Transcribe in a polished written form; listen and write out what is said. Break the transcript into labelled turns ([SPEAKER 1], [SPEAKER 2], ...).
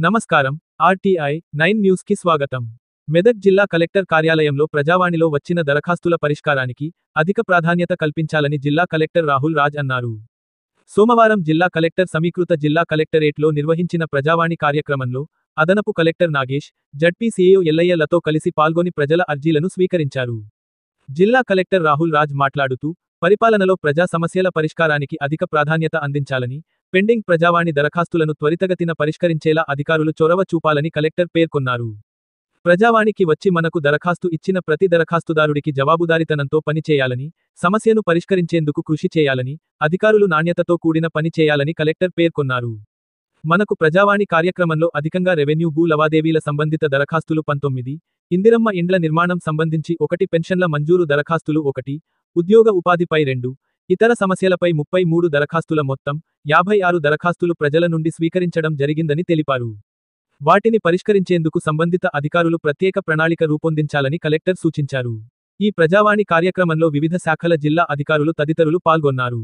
[SPEAKER 1] నమస్కారం. RTI 9 news కి స్వాగతం. మెదక్ జిల్లా కలెక్టర్ కార్యాలయంలో ప్రజావాణిలో వచ్చిన దరఖాస్తుల పరిష్కారానికి అధిక ప్రాధాన్యత కల్పించాలని జిల్లా కలెక్టర్ రాహుల్ రాజ్ అన్నారు. సోమవారం జిల్లా కలెక్టర్ సమీకృత జిల్లా కలెక్టరేట్లో నిర్వహించిన ప్రజావాణి కార్యక్రమంలో అదనపు కలెక్టర్ నాగేష్, జడ్పీ సీఈఓ ఎల్లయ్యలతో కలిసి పాల్గొని ప్రజల అర్జీలను స్వీకరించారు. జిల్లా కలెక్టర్ రాహుల్ రాజ్ మాట్లాడుతూ, పరిపాలనలో ప్రజా సమస్యల పరిష్కారానికి అధిక ప్రాధాన్యత అందించాలని, పెండింగ్ ప్రజావాణి దరఖాస్తులను త్వరితగతిన పరిష్కరించేలా అధికారులు చొరవ చూపాలని కలెక్టర్ పేర్కొన్నారు. ప్రజావాణికి వచ్చి మనకు దరఖాస్తు ఇచ్చిన ప్రతి దరఖాస్తుదారుడికి జవాబుదారీతనంతో పని చేయాలని, సమస్యను పరిష్కరించేందుకు కృషి చేయాలని, అధికారులు నాణ్యతతో కూడిన పని చేయాలని కలెక్టర్ పేర్కొన్నారు. మనకు ప్రజావాణి కార్యక్రమంలో అధికంగా రెవెన్యూ భూ లావాదేవీల సంబంధిత దరఖాస్తులు 19, ఇందిరమ్మ ఇండ్ల నిర్మాణం సంబంధించి 1, పెన్షన్ల మంజూరు దరఖాస్తులు 1, ఉద్యోగ ఉపాధిపై 2, ఇతర సమస్యలపై 33 దరఖాస్తుల మొత్తం 56 దరఖాస్తులు ప్రజల నుండి స్వీకరించడం జరిగిందని తెలిపారు. వాటిని పరిష్కరించేందుకు సంబంధిత అధికారులు ప్రత్యేక ప్రణాళిక రూపొందించాలని కలెక్టర్ సూచించారు. ఈ ప్రజావాణి కార్యక్రమంలో వివిధ శాఖల జిల్లా అధికారులు తదితరులు పాల్గొన్నారు.